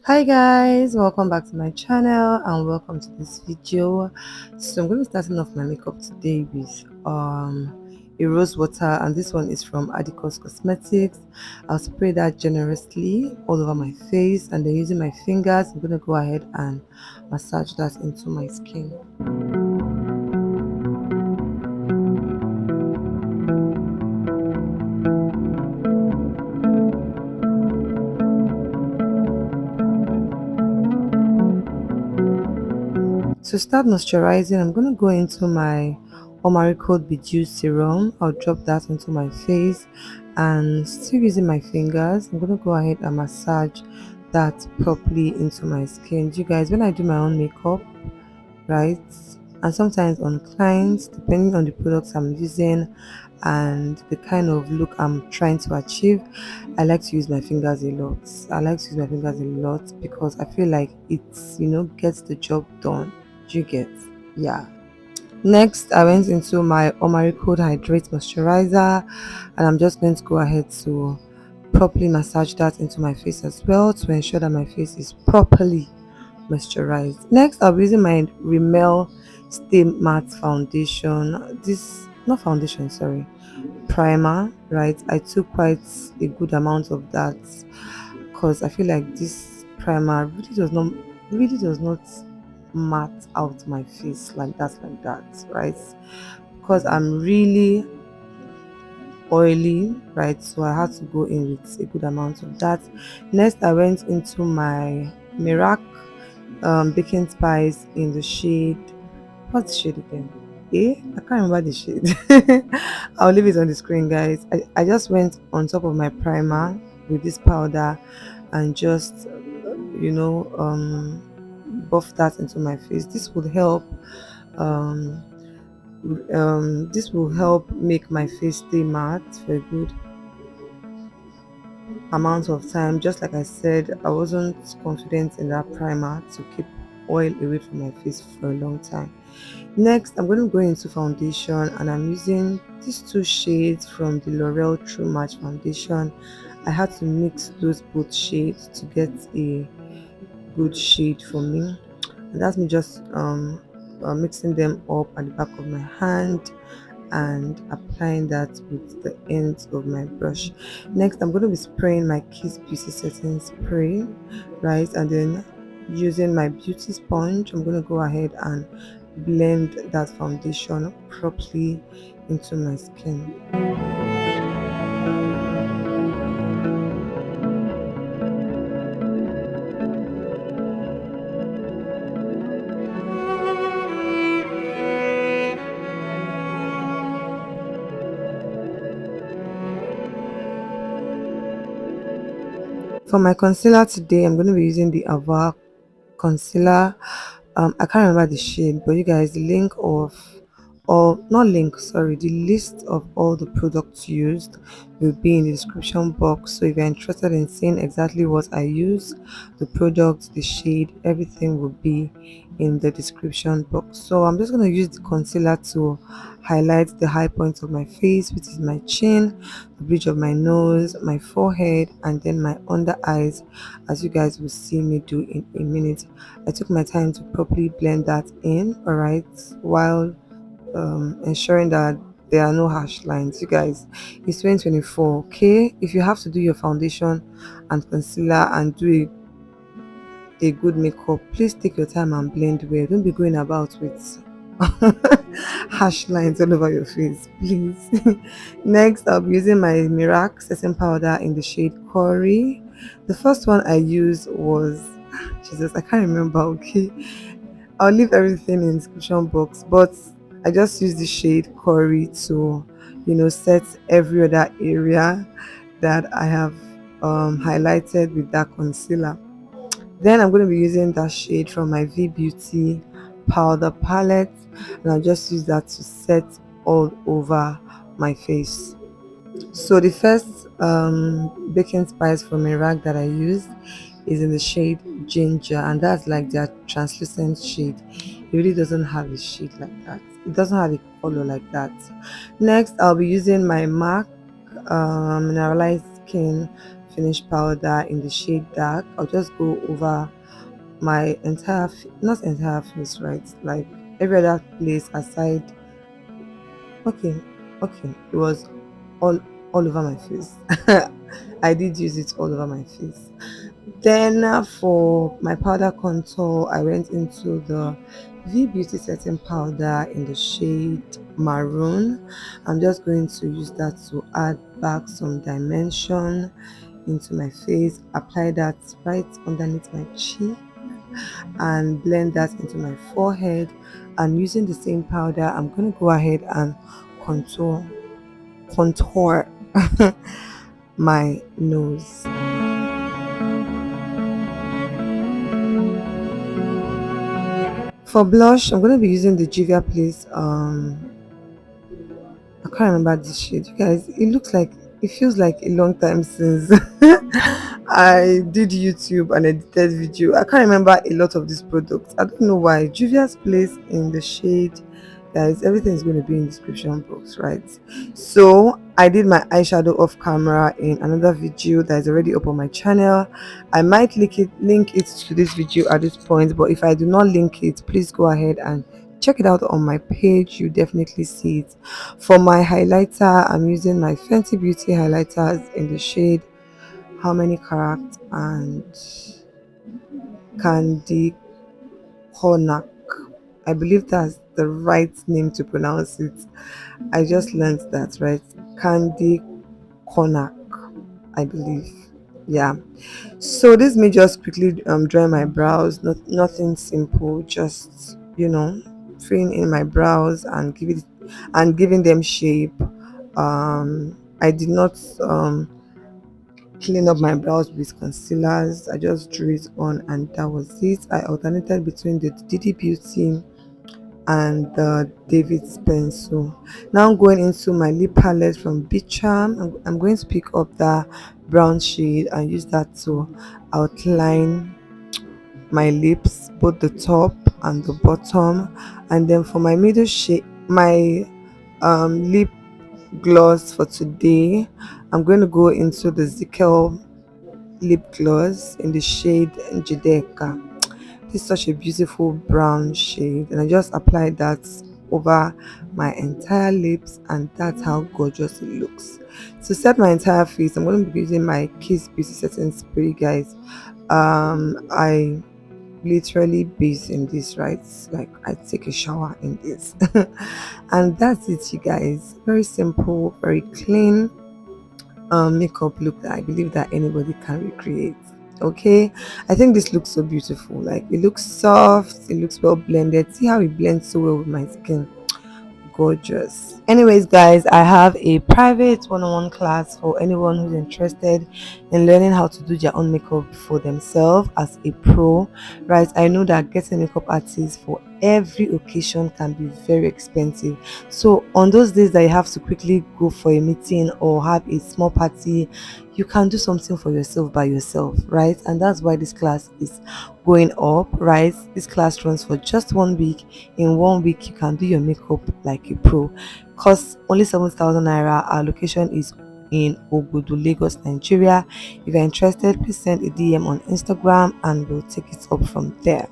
Hi guys, welcome back to my channel and welcome to this video. So I'm going to be starting off my makeup today with a rose water, and this one is from Adikos Cosmetics. I'll spray that generously all over my face, and then using my fingers I'm going to go ahead and massage that into my skin. To start moisturizing, I'm going to go into my Omaricode Bedew serum. I'll drop that into my face, and still using my fingers I'm going to go ahead and massage that properly into my skin. You guys, when I do my own makeup, right, and sometimes on clients, depending on the products I'm using and the kind of look I'm trying to achieve, I like to use my fingers a lot. I like to use my fingers a lot because I feel like it's, gets the job done. Do you get? Yeah. Next, I went into my Omaricode Hydrate moisturizer, and I'm just going to go ahead to properly massage that into my face as well to ensure that my face is properly moisturized. Next, I'll be using my Rimmel Stay Matte Foundation. This, not foundation, sorry, primer. Right, I took quite a good amount of that because I feel like this primer really does not matte out my face like that, right? Because I'm really oily, right? So I had to go in with a good amount of that. Next, I went into my Merak baking spice in the shade, what's the shade again? I can't remember the shade. I'll leave it on the screen, guys. I just went on top of my primer with this powder and just buff that into my face. Um this will help make my face stay matte for a good amount of time. Just like I said, I wasn't confident in that primer to keep oil away from my face for a long time. Next, I'm going to go into foundation, and I'm using these two shades from the L'Oreal True Match foundation. I had to mix those both shades to get a good shade for me, and that's me just mixing them up at the back of my hand and applying that with the ends of my brush. Next, I'm going to be spraying my Kiss Beauty setting spray, right, and then using my beauty sponge I'm going to go ahead and blend that foundation properly into my skin. For my concealer today, I'm going to be using the Avour concealer. I can't remember the shade, but you guys, the link of, or not link, sorry, the list of all the products used will be in the description box. So if you're interested in seeing exactly what I use, the product, the shade, everything will be in the description box. So I'm just going to use the concealer to highlight the high points of my face, which is my chin, the bridge of my nose, my forehead, and then my under eyes, as you guys will see me do in a minute. I took my time to properly blend that in, all right, while ensuring that there are no harsh lines. You guys, it's 2024, okay? If you have to do your foundation and concealer and do a good makeup, please take your time and blend well. Don't be going about with harsh lines all over your face, please. Next, I'll be using my Merak setting powder in the shade Curry. The first one I used was Jesus, I can't remember, okay? I'll leave everything in the description box, but I just use the shade Curry to, set every other area that I have highlighted with that concealer. Then I'm going to be using that shade from my Veebeauty powder palette, and I'll just use that to set all over my face. So the first baking spice from Iraq that I used is in the shade Ginger, and that's like their translucent shade. It really doesn't have a shade like that. It doesn't have a color like that. Next, I'll be using my MAC mineralized skin finish powder in the shade dark. I'll just go over my entire not entire face, right, like every other place aside. Okay, okay, it was all all over my face. I did use it all over my face. Then for my powder contour, I went into the Veebeauty setting powder in the shade maroon. I'm just going to use that to add back some dimension into my face. Apply that right underneath my cheek and blend that into my forehead. And using the same powder, I'm going to go ahead and contour my nose. For blush, I'm going to be using the Juvias Place. I can't remember this shade. You guys, it looks like, it feels like a long time since I did YouTube and edited video. I can't remember a lot of these products. I don't know why. Juvia's Place in the shade, guys, everything is going to be in the description box, right? So I did my eyeshadow off camera in another video that is already up on my channel. I might link it to this video at this point, but if I do not link it, please go ahead and check it out on my page. You definitely see it. For my highlighter, I'm using my Fenty Beauty highlighters in the shade How Many Carats and Candy Cognac. I believe that's the right name to pronounce it. I just learned that, right? Candy Cognac, I believe. Yeah. So this may just quickly dry my brows. Nothing simple. Just filling in my brows and giving them shape. I did not clean up my brows with concealers. I just drew it on and that was it. I alternated between the Didi Beauty and the David's pencil. Now I'm going into my lip palette from Beecham. I'm going to pick up the brown shade and use that to outline my lips, both the top and the bottom. And then for my middle shade, my lip gloss for today, I'm going to go into the Zikel lip gloss in the shade njideka. This is such a beautiful brown shade, and I just applied that over my entire lips, and that's how gorgeous it looks. To set my entire face, I'm going to be using my Kiss Beauty setting spray, guys. I literally bathe in this, right? Like I take a shower in this. And that's it, you guys. Very simple, very clean makeup look that I believe that anybody can recreate. Okay, I think this looks so beautiful. Like it looks soft, it looks well blended. See how it blends so well with my skin. Gorgeous. Anyways, guys, I have a private one-on-one class for anyone who's interested in learning how to do their own makeup for themselves as a pro, right? I know that getting makeup artists for every occasion can be very expensive. So on those days that you have to quickly go for a meeting or have a small party, you can do something for yourself by yourself, right? And that's why this class is going up, right? This class runs for just 1 week. In 1 week you can do your makeup like a pro. Costs only 7,000 naira. Our location is in Ogudu, Lagos, Nigeria. If you're interested, please send a DM on Instagram and we'll take it up from there.